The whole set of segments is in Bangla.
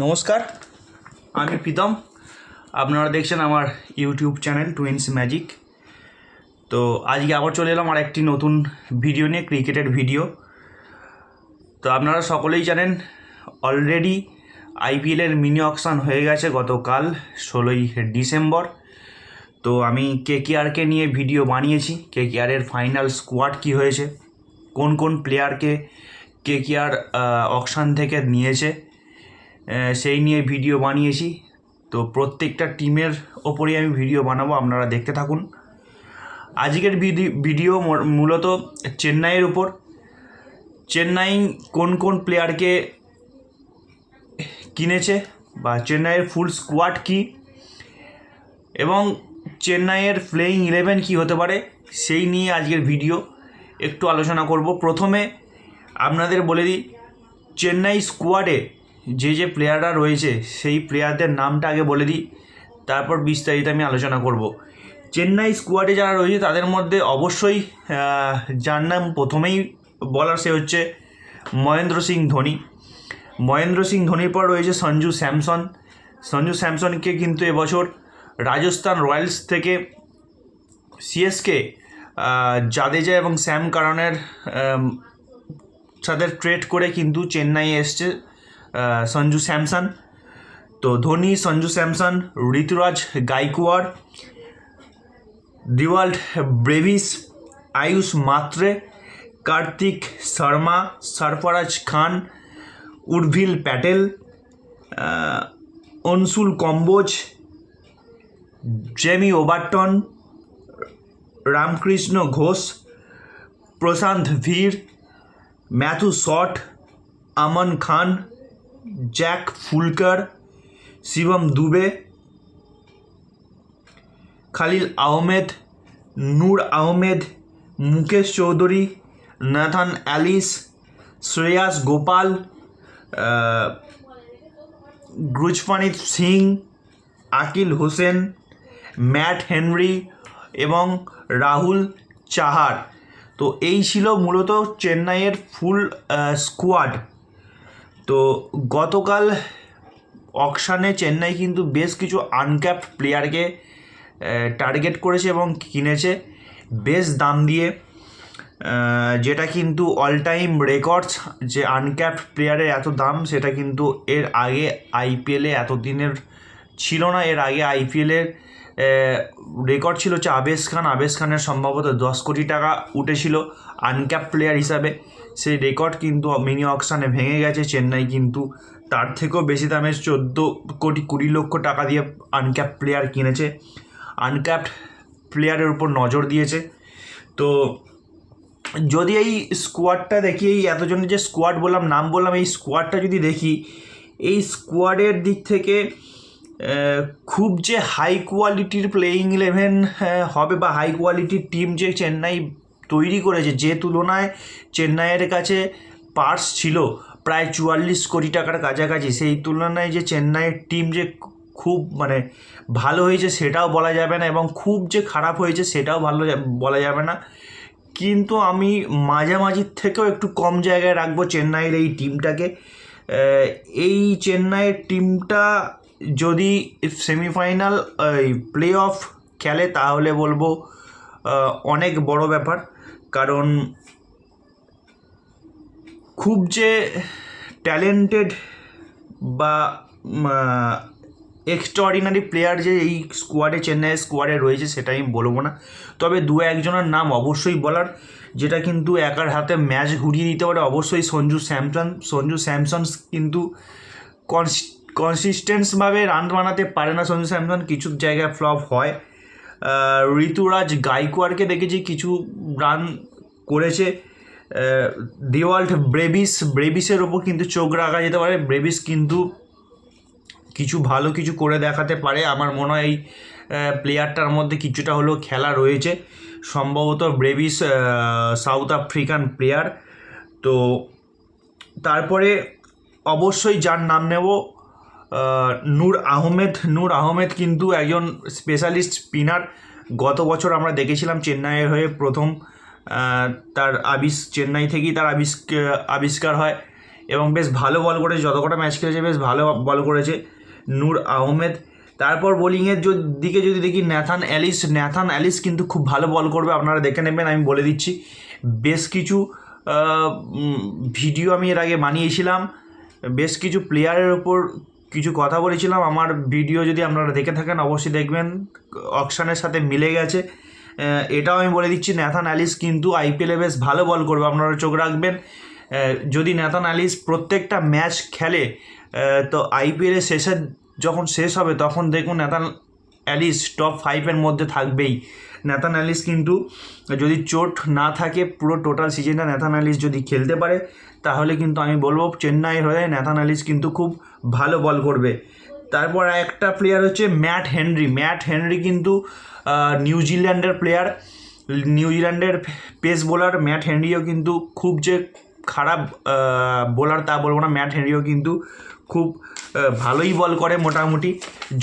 নমস্কার, আমি প্রীতম। আপনারা দেখছেন আমার ইউটিউব চ্যানেল টুইন্স ম্যাজিক। তো আজকে আবার চলে এলাম আর একটি নতুন ভিডিও নিয়ে, ক্রিকেটের ভিডিও। তো আপনারা সকলেই জানেন অলরেডি আইপিএলের মিনি অকশন হয়ে গেছে গতকাল 16ই ডিসেম্বর। তো আমি কেকেআরকে নিয়ে ভিডিও বানিয়েছি। কেকেআরের ফাইনাল স্কোয়াড কী হয়েছে, কোন কোন প্লেয়ারকে কেকেআর অকশন থেকে নিয়েছে, সেই নিয়ে ভিডিও বানিয়েছি। তো প্রত্যেকটা টিমের ওপরেই আমি ভিডিও বানাবো, আপনারা দেখতে থাকুন। আজকের ভিডিও মূলত চেন্নাইয়ের উপর। চেন্নাই কোন কোন প্লেয়ারকে কিনেছে বা চেন্নাইয়ের ফুল স্কোয়াড কী এবং চেন্নাইয়ের প্লেয়িং 11 কী হতে পারে, সেই নিয়ে আজকের ভিডিও একটু আলোচনা করব। প্রথমে আপনাদের বলে দিই, চেন্নাই স্কোয়াডে যে যে প্লেয়াররা রয়েছে সেই প্লেয়ারদের নামটা আগে বলে দিই, তারপর বিস্তারিত আমি আলোচনা করব। চেন্নাই স্কোয়াডে যারা রয়েছে তাদের মধ্যে অবশ্যই যার নাম প্রথমেই বলার সে হচ্ছে মহেন্দ্র সিং ধোনি। মহেন্দ্র সিং ধোনির পর রয়েছে সঞ্জু স্যামসন। সঞ্জু স্যামসনকে কিন্তু এবছর রাজস্থান রয়্যালস থেকে সিএসকে জাদেজা এবং স্যাম কারণের সাথে ট্রেড করে কিন্তু চেন্নাই এসছে সঞ্জু স্যামসন। তো Dhoni, Sanju Samson, Ruturaj Gaikwad, Dewald Brevis, Ayush Mhatre, Kartik Sharma, Sarfaraz Khan, Urvil Patel, Anshul Kamboj, Jamie Overton, Ramakrishna Ghosh, Prashant Veer, Matthew Short, Aman Khan, Jack Foulkes, Shivam Dube, Khaleel Ahmed, Noor Ahmad, Mukesh Choudhary, Nathan Ellis, Shreyas Gopal, Gurjapneet Singh, Akeal Hosein, Matt Henry এবং রাহুল চাহার। তো এই ছিল মূলত চেন্নাইয়ের ফুল স্কোয়াড। তো গতকাল অকশানে চেন্নাই কিন্তু বেশ কিছু আনক্যাপড প্লেয়ারকে টার্গেট করেছে এবং কিনেছে বেশ দাম দিয়ে, যেটা কিন্তু অল টাইম রেকর্ডস। যে আনক্যাপড প্লেয়ারের এত দাম, সেটা কিন্তু এর আগে আইপিএলে এত দিনের ছিল না। এর আগে আইপিএলের রেকর্ড ছিল হচ্ছে আবেশ খান। আবেশ খানের সম্ভবত 10 কোটি টাকা উঠেছিল আনক্যাপ প্লেয়ার হিসাবে। সেই রেকর্ড কিন্তু মিনি অকশানে ভেঙে গেছে। চেন্নাই কিন্তু তার থেকেও বেশি দামে 14 কোটি 20 লক্ষ টাকা দিয়ে আনক্যাপ প্লেয়ার কিনেছে, আনক্যাপড প্লেয়ারের উপর নজর দিয়েছে। তো যদি এই স্কোয়াডটা দেখি, এই এতজনের যে স্কোয়াড বললাম, নাম বললাম, এই স্কোয়াডটা যদি দেখি, এই স্কোয়াডের দিক থেকে খুব যে হাই কোয়ালিটির প্লেয়িং 11 হবে বা হাই কোয়ালিটির টিম যে চেন্নাই তৈরি করেছে, যে তুলনায় চেন্নাইয়ের কাছে পার্স ছিল প্রায় 44 কোটি টাকার কাছাকাছি, সেই তুলনায় যে চেন্নাইয়ের টিম যে খুব ভালো হয়েছে সেটাও বলা যাবে না, এবং খুব যে খারাপ হয়েছে সেটাও বলা যাবে না। কিন্তু আমি মাঝামাঝির থেকেও একটু কম জায়গায় রাখবো চেন্নাইয়ের এই টিমটাকে। এই চেন্নাইয়ের টিমটা যদি সেমিফাইনাল প্লে অফ খেলে তাহলে বলবো অনেক বড় ব্যাপার। কারণ খুব যে ট্যালেন্টেড বা এক্সট্রাঅর্ডিনারি প্লেয়ার যে এই স্কোয়াডে, চেন্নাইয়ের স্কোয়াডে রয়েছে সেটা আমি বলবো না। তবে দু একজনের নাম অবশ্যই বলার, যেটা কিন্তু একার হাতে ম্যাচ ঘুরিয়ে দিতে পারে, অবশ্যই সঞ্জু স্যামসন। সঞ্জু স্যামসন কিন্তু কনসিস্টেন্সভাবে রান বানাতে পারে না। সঞ্জু স্যামসন কিছু জায়গায় ফ্লপ হয়। ঋতুরাজ গাইকোয়াড়কে দেখেছি কিছু রান করেছে। দিওয়াল্ট ব্রেভিসের ওপর কিন্তু চোখ রাখা যেতে পারে। ব্রেভিস কিন্তু কিছু ভালো কিছু করে দেখাতে পারে। আমার মনে হয় এই প্লেয়ারটার মধ্যে কিছুটা হলেও খেলা রয়েছে। সম্ভবত ব্রেভিস সাউথ আফ্রিকান প্লেয়ার। তো তারপরে অবশ্যই যার নাম নেব, নূর আহমেদ কিন্তু একজন স্পেশালিস্ট স্পিনার। গত বছর আমরা দেখেছিলাম চেন্নাইয়ের হয়ে প্রথম চেন্নাই থেকেই তার আবিষ্কার হয় এবং বেশ ভালো বল করেছে, যত কটা ম্যাচ খেলেছে বেশ ভালো বল করেছে নূর আহমেদ। তারপর বোলিংয়ের দিকে যদি দেখি ন্যাথান অ্যালিস কিন্তু খুব ভালো বল করবে, আপনারা দেখে নেবেন, আমি বলে দিচ্ছি। বেশ কিছু ভিডিও আমি এর আগে বানিয়েছিলাম, বেশ কিছু প্লেয়ারের ওপর কিছু কথা বলেছিলাম। আমার ভিডিও যদি আপনারা দেখে থাকেন অবশ্যই দেখবেন, অকশনের সাথে মিলে গেছে। এটাও আমি বলে দিচ্ছি, ন্যাথান অ্যালিস কিন্তু আইপিএলে বেশ ভালো বল করবে, আপনারা চোখ রাখবেন। যদি ন্যাথান অ্যালিস প্রত্যেকটা ম্যাচ খেলে তো আইপিএলের যখন শেষ হবে তখন দেখুন ন্যাথান অ্যালিস টপ 5-এর মধ্যে থাকবেই। ন্যাথান অ্যালিস কিন্তু যদি চোট না থাকে পুরো টোটাল সিজনটা ন্যাথান অ্যালিস যদি খেলতে পারে তাহলে কিন্তু আমি বলবো চেন্নাইয়ের হয়ে ন্যাথান অ্যালিস কিন্তু খুব ভালো বল করবে। তারপর একটা প্লেয়ার হচ্ছে ম্যাট হেনরি কিন্তু নিউজিল্যান্ডের প্লেয়ার, নিউজিল্যান্ডের পেস বোলার ম্যাট হেনরিও কিন্তু খুব যে খারাপ বোলার তা বলবো না, ম্যাট হেনরিও কিন্তু খুব ভালোই বল করে মোটামুটি।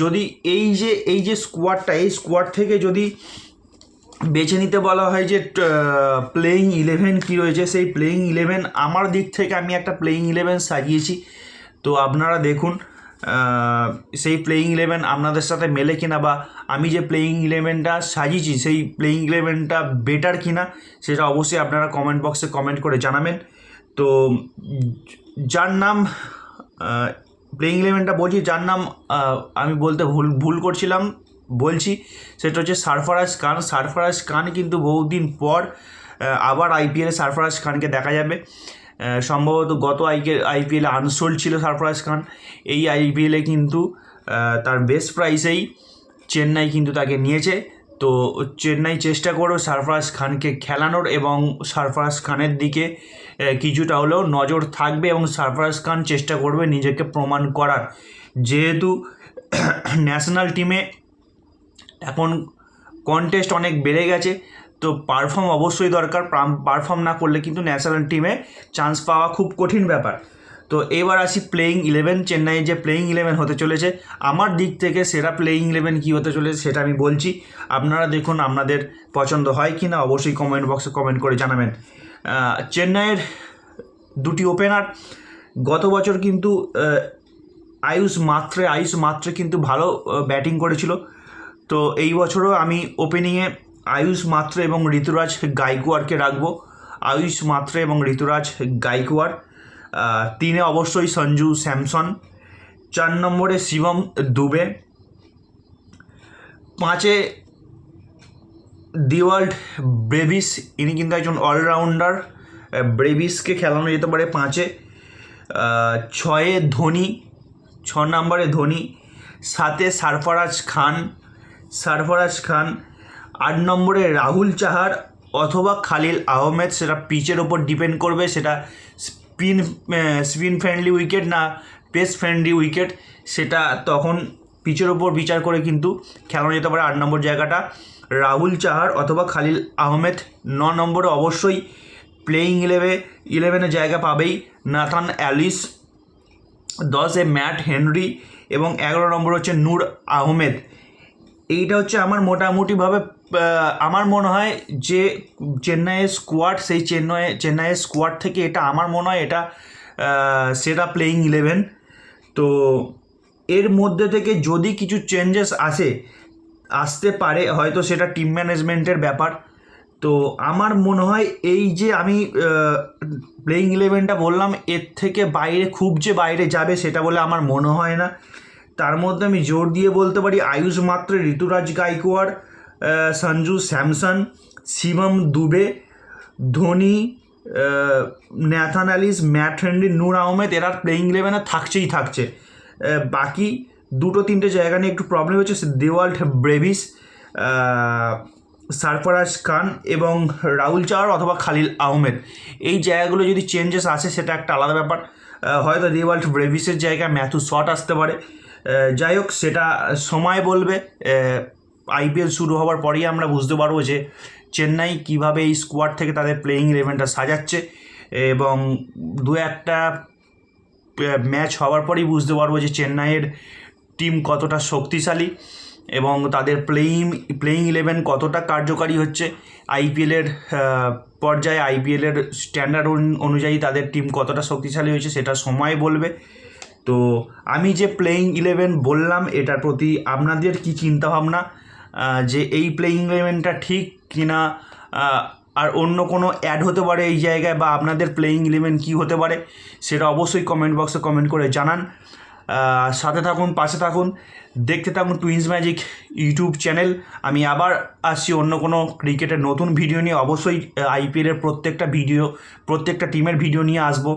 যদি এই যে স্কোয়াডটা, এই স্কোয়াড থেকে যদি বেছে নিতে বলা হয় যে প্লেয়িং 11 কী রয়েছে, সেই প্লেয়িং 11 আমার দিক থেকে আমি একটা প্লেয়িং 11 সাজিয়েছি। তো আপনারা দেখুন সেই প্লেয়িং 11 আপনাদের সাথে মেলে কিনা, বা আমি যে প্লেয়িং 11টা সাজিয়েছি সেই প্লেয়িং 11টা বেটার কিনা সেটা অবশ্যই আপনারা কমেন্ট বক্সে কমেন্ট করে জানাবেন। তো যার নাম প্লেয়িং 11টা বলছি, যার নাম আমি বলতে ভুল করছিলাম, বলছি সেটা হচ্ছে সারফরাজ খান কিন্তু বহুদিন পর আবার আইপিএলে সারফরাজ খানকে দেখা যাবে। সম্ভবত গত আইপিএলে আনসোল্ড ছিল সারফরাজ খান, এই আইপিএলে কিন্তু তার বেস্ট প্রাইসেই চেন্নাই কিন্তু তাকে নিয়েছে। তো চেন্নাই চেষ্টা করো সারফরাজ খানকে খেলানোর, এবং সারফরাজ খানের দিকে কিছুটা হলেও নজর থাকবে, এবং সারফরাজ খান চেষ্টা করবে নিজেকে প্রমাণ করার। যেহেতু ন্যাশনাল টিমে এখন কন্টেস্ট অনেক বেড়ে গেছে, তো পারফর্ম অবশ্যই দরকার, পারফর্ম না করলে কিন্তু ন্যাশনাল টিমে চান্স পাওয়া খুব কঠিন ব্যাপার। তো এবার আসি প্লেয়িং 11, চেন্নাইয়ের যে প্লেয়িং 11 হতে চলেছে, আমার দিক থেকে সেরা প্লেয়িং 11 কী হতে চলেছে সেটা আমি বলছি, আপনারা দেখুন আপনাদের পছন্দ হয় কি না অবশ্যই কমেন্ট বক্সে কমেন্ট করে জানাবেন। চেন্নাইয়ের দুটি ওপেনার, গত বছর কিন্তু আয়ুষ মাত্রে কিন্তু ভালো ব্যাটিং করেছিল। তো এই বছরও আমি ওপেনিংয়ে আয়ুষ মাত্রে এবং ঋতুরাজ গাইকোয়াড়কে রাখবো। আয়ুষ মাত্রে এবং ঋতুরাজ গাইকোয়াড়। 3 অবশ্যই সঞ্জু স্যামসন। 4 নম্বরে শিবম দুবে। 5 ডিওয়াল্ড ব্রেভিস, ইনি কিন্তু একজন অলরাউন্ডার, ব্রেভিসকে খেলানো যেতে পারে 5-এ। 6 ধোনি, 6 নম্বরে ধোনি। 7 সারফরাজ খান। 8 নম্বরে রাহুল চাহার অথবা খালিল আহমেদ, সেটা পিচের ওপর ডিপেন্ড করবে, সেটা স্পিন ফ্রেন্ডলি উইকেট না পেস ফ্রেন্ডলি উইকেট, সেটা তখন পিচের ওপর বিচার করে কিন্তু খেলানো যেতে পারে 8 নম্বর জায়গাটা রাহুল চাহার অথবা খালিল আহমেদ। 9 নম্বরে অবশ্যই প্লেয়িং 11-এ জায়গা পাবেই ন্যাথান অ্যালিস। 10 ম্যাট হেনরি এবং 11 নম্বর হচ্ছে নূর আহমেদ। এইটা হচ্ছে আমার মোটামুটিভাবে আমার মনে হয় যে চেন্নাইয়ের স্কোয়াড, সেই চেন্নাইয়ের স্কোয়াড থেকে এটা আমার মনে হয় এটা সেটা প্লেয়িং 11। তো এর মধ্যে থেকে যদি কিছু চেঞ্জেস আসতে পারে, হয়তো সেটা টিম ম্যানেজমেন্টের ব্যাপার। তো আমার মনে হয় এই যে আমি প্লেয়িং 11টা বললাম, এর থেকে খুব যে বাইরে যাবে সেটা বলে আমার মনে হয় না। তার মধ্যে আমি জোর দিয়ে বলতে পারি Ayush Mhatre, Ruturaj Gaikwad, Sanju Samson, Shivam Dube, Dhoni, Nathan Ellis, Matt Henry, Noor Ahmad, এরা প্লেয়িং 11-এ থাকছে। বাকি 2-3টে জায়গা নিয়ে একটু প্রবলেম হচ্ছে, ডিওয়াল্ড ব্রেভিস, সারফরাজ খান এবং রাহুল চাহার অথবা খালিল আহমেদ, এই জায়গাগুলো যদি চেঞ্জেস আসে সেটা একটা আলাদা ব্যাপার। হয়তো ডিওয়াল্ড ব্রেভিসের জায়গায় ম্যাথু শট আসতে পারে। যাই হোক, সেটা সময় বলবে। আইপিএল শুরু হওয়ার পরেই আমরা বুঝতে পারবো যে চেন্নাই কীভাবে এই স্কোয়াড থেকে তাদের প্লেয়িং 11টা সাজাচ্ছে, এবং 2-1টা ম্যাচ হওয়ার পরেই বুঝতে পারবো যে চেন্নাইয়ের টিম কতটা শক্তিশালী। এবং তাদের প্লেয়িং ইলেভেন কতটা কার্যকারী হচ্ছে, আইপিএলের পর্যায়ে আইপিএলের স্ট্যান্ডার্ড অনুযায়ী তাদের টিম কতটা শক্তিশালী হয়েছে সেটা সময় বলবে। তো আমি যে প্লেয়িং ইলেভেন বললাম এটার প্রতি আপনাদের কি চিন্তাভাবনা, যে এই প্লেয়িং ইলেভেনটা ঠিক কিনা, আর অন্য কোনো অ্যাড হতে পারে এই জায়গায়, বা আপনাদের প্লেয়িং ইলেভেন কী হতে পারে সেটা অবশ্যই কমেন্ট বক্সে কমেন্ট করে জানান। সাথে থাকুন, পাশে থাকুন, দেখতে থাকুন টুইন্স ম্যাজিক ইউটিউব চ্যানেল। আমি আবার আসছি অন্য কোনো ক্রিকেটের নতুন ভিডিও নিয়ে। অবশ্যই আইপিএলের প্রত্যেকটা টিমের ভিডিও নিয়ে আসবো,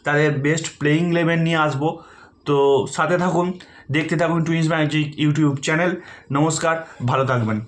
তাদের বেস্ট প্লেয়িং ইলেভেন নিয়ে আসবো। তো সাথে থাকুন, দেখতে থাকুন টুইন্স ম্যাজিক ইউটিউব চ্যানেল। নমস্কার, ভালো থাকবেন।